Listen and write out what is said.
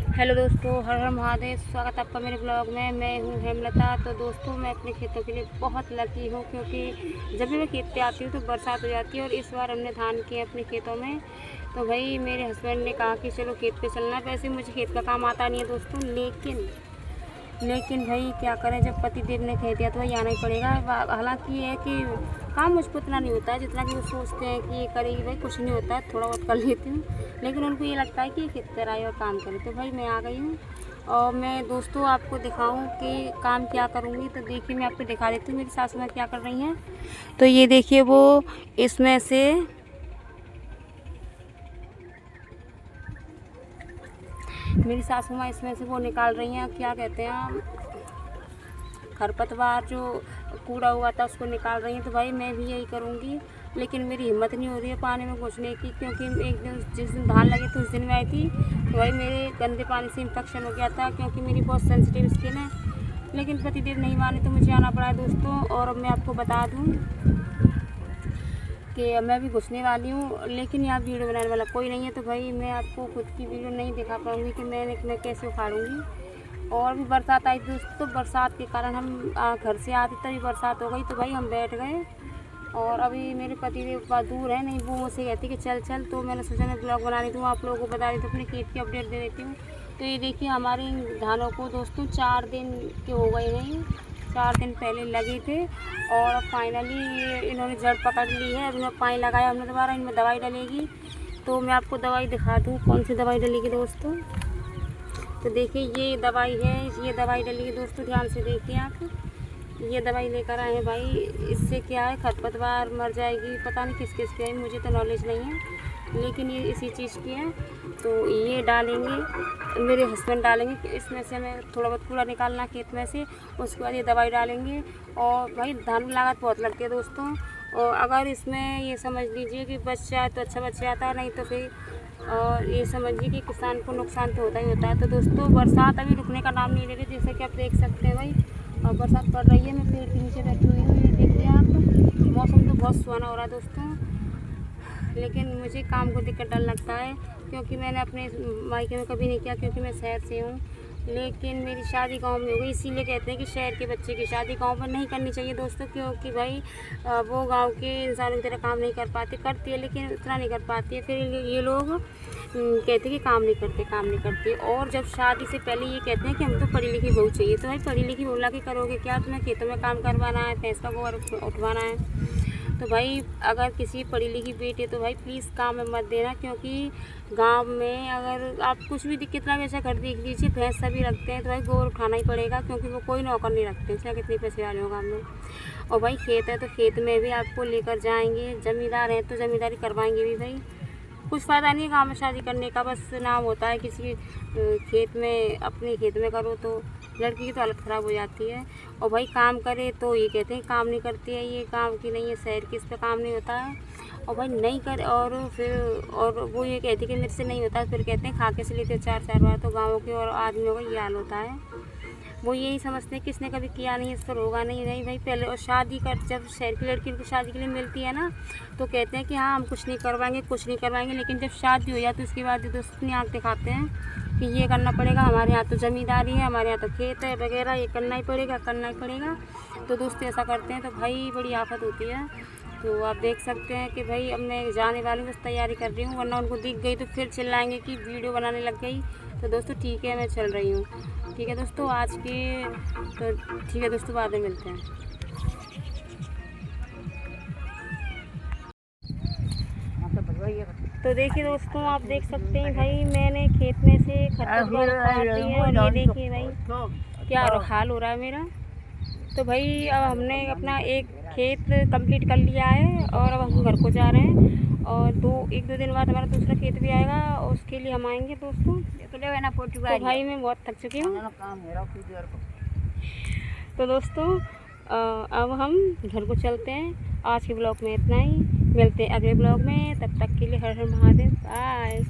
Hello दोस्तों, हर हर महादेव। स्वागत है आपका मेरे ब्लॉग में। मैं हूँ हेमलता। तो दोस्तों, मैं अपने खेतों के लिए बहुत लकी हूँ क्योंकि जब भी मैं खेत पे आती हूँ तो बरसात हो जाती है। और इस बार हमने धान किए अपने खेतों में। तो भाई मेरे हस्बैंड ने कहा कि चलो खेत पे चलना है। वैसे मुझे खेत का काम आता नहीं है दोस्तों, लेकिन भाई क्या करें, जब पति देव ने कह दिया तो भाई आना ही पड़ेगा। हालांकि ये है कि काम मुझको इतना नहीं होता है जितना कि वो सोचते हैं कि ये करेगी। भाई कुछ नहीं होता है, थोड़ा बहुत कर लेती हूँ, लेकिन उनको ये लगता है कि ये खेत पर आए और काम करे। तो भाई मैं आ गई हूँ और मैं दोस्तों आपको दिखाऊं कि काम क्या करूँगी। तो देखिए, मैं आपको दिखा देती हूँ मेरी सासू माँ क्या कर रही हैं। तो ये देखिए, वो इसमें से मेरी सासू माँ इसमें से वो निकाल रही हैं, क्या कहते हैं, खरपतवार जो कूड़ा हुआ था उसको निकाल रही हैं। तो भाई मैं भी यही करूँगी, लेकिन मेरी हिम्मत नहीं हो रही है पानी में घुसने की, क्योंकि एक दिन जिस दिन धान लगे थे उस दिन में आई थी तो भाई मेरे गंदे पानी से इन्फेक्शन हो गया था, क्योंकि मेरी बहुत सेंसिटिव स्किन है। लेकिन पतिदेव नहीं माने तो मुझे आना पड़ा है दोस्तों। और अब मैं आपको बता दूँ कि मैं भी घुसने वाली हूँ, लेकिन यहाँ वीडियो बनाने वाला कोई नहीं है। तो भाई मैं आपको खुद की वीडियो नहीं दिखा पाऊँगी कि मैं कैसे उखाड़ूँगी। और भी बरसात आई दोस्तों, बरसात के कारण हम घर से आते तभी बरसात हो गई। तो भाई हम बैठ गए और अभी मेरे पति देव पास दूर है, नहीं वो मुझसे कहती कि चल चल। तो मैंने सोचा मैं ब्लॉग बना रही हूँ, आप लोगों को बता रही थी, अपने खेत की अपडेट दे देती हूँ। तो ये देखिए, हमारे धानों को दोस्तों 4 दिन के हो गए हैं, 4 दिन पहले लगे थे और अब फाइनली ये इन्होंने जड़ पकड़ ली है। अब इन्होंने पानी लगाया हमने दोबारा, इनमें दवाई डलेगी। तो मैं आपको दवाई दिखा दूँ कौन सी दवाई डलेगी दोस्तों। तो देखिए, ये दवाई है, ये दवाई डलेगी दोस्तों, ध्यान से देखिए आप। ये दवाई लेकर आए हैं भाई। इससे क्या है, खरपतवार मर जाएगी, पता नहीं किस किस की है, मुझे तो नॉलेज नहीं है, लेकिन ये इसी चीज़ की है। तो ये डालेंगे, मेरे हस्बैंड डालेंगे। इसमें से हमें थोड़ा बहुत कूड़ा निकालना खेत में से, उसके बाद ये दवाई डालेंगे। और भाई धान में लागत बहुत लगती है दोस्तों। और अगर इसमें ये समझ लीजिए कि बच जाए तो अच्छा बच जाता है, नहीं तो फिर और ये समझिए कि किसान को नुकसान तो होता ही होता है। तो दोस्तों, बरसात अभी रुकने का नाम नहीं ले रही, जैसे कि आप देख सकते हैं भाई। और बरसात पड़ रही है, मैं पेड़ के नीचे बैठी हुई हूँ, ये देखिए आप। मौसम तो बहुत सुहाना हो रहा है दोस्तों, लेकिन मुझे काम को देखकर डर लगता है, क्योंकि मैंने अपने मायके में कभी नहीं किया, क्योंकि मैं शहर से हूँ। लेकिन मेरी शादी गांव में हो गई, इसीलिए कहते हैं कि शहर के बच्चे की शादी गांव में नहीं करनी चाहिए दोस्तों, क्योंकि भाई वो गांव के इंसानों की तरह काम नहीं कर पाते, करती है लेकिन उतना नहीं कर पाती है। फिर ये लोग कहते हैं कि काम नहीं करते। और जब शादी से पहले ये कहते हैं कि हम तो पढ़ी लिखी बहू चाहिए। तो भाई पढ़ी लिखी बहू ला के करोगे क्या? तुम्हें खेतों में काम करवाना है, भैंस का गोबर उठवाना है। तो भाई अगर किसी पढ़ी लिखी बेटी है तो भाई प्लीज़ काम में मत देना, क्योंकि गांव में अगर आप कुछ भी कितना भी ऐसा घर देख लीजिए, भैंस सभी रखते हैं, तो भाई गोबर उठाना ही पड़ेगा, क्योंकि वो कोई नौकर नहीं रखते, चाहे कितने पैसे वाले हो गाँव में। और भाई खेत है तो खेत में भी आपको लेकर जाएंगे, ज़मींदार हैं तो ज़मींदारी करवाएंगे भी भाई। कुछ फ़ायदा नहीं है गाँव में शादी करने का, बस नाम होता है किसी खेत में, अपने खेत में करो तो लड़की की तो हालत ख़राब हो जाती है। और भाई काम करे तो ये कहते हैं काम नहीं करती है, ये काम की नहीं है, शहर की, इस पर काम नहीं होता है। और भाई नहीं कर, और फिर और वो ये कहती है कि मेरे से नहीं होता, फिर कहते हैं खा के से लेते 4-4 बार। तो गाँवों के और आदमियों का ये हाल होता है, वो यही समझते हैं कि इसने कभी किया नहीं, इस पर होगा नहीं। नहीं भाई, पहले और शादी कर, जब शहर की लड़की को शादी के लिए मिलती है ना, तो कहते हैं कि हाँ हम कुछ नहीं करवाएंगे, लेकिन जब शादी हो जाती है उसके बाद दोस्त अपनी आँख दिखाते हैं कि ये करना पड़ेगा, हमारे यहाँ तो ज़मींदारी है, हमारे यहाँ तो खेत है वगैरह, ये करना ही पड़ेगा। तो दोस्त ऐसा करते हैं, तो भाई बड़ी आफत होती है। तो आप देख सकते हैं कि भाई अब मैं जाने वाली हूँ, बस तैयारी कर रही हूँ, वरना उनको दिख गई तो फिर चिल्लाएंगे कि वीडियो बनाने लग गई। तो दोस्तों ठीक है, मैं चल रही हूँ। ठीक है दोस्तों, आज की तो ठीक है दोस्तों, बाद में मिलते हैं। तो देखिए दोस्तों, आप देख सकते हैं भाई, मैंने खेत में से खरपतवार उखाड़ ली है, और ये देखिए भाई क्या हाल हो रहा है मेरा। तो भाई अब हमने अपना एक खेत कंप्लीट कर लिया है और अब हम घर को जा रहे हैं, और 1-2 दिन बाद हमारा दूसरा खेत भी आएगा, और उसके लिए हम आएंगे दोस्तों। तो भाई मैं बहुत थक चुकी हूँ। तो दोस्तों अब हम घर को चलते हैं। आज के ब्लॉग में इतना ही, मिलते हैं अगले ब्लॉग में, तब तक के लिए हर हर महादेव, बाय।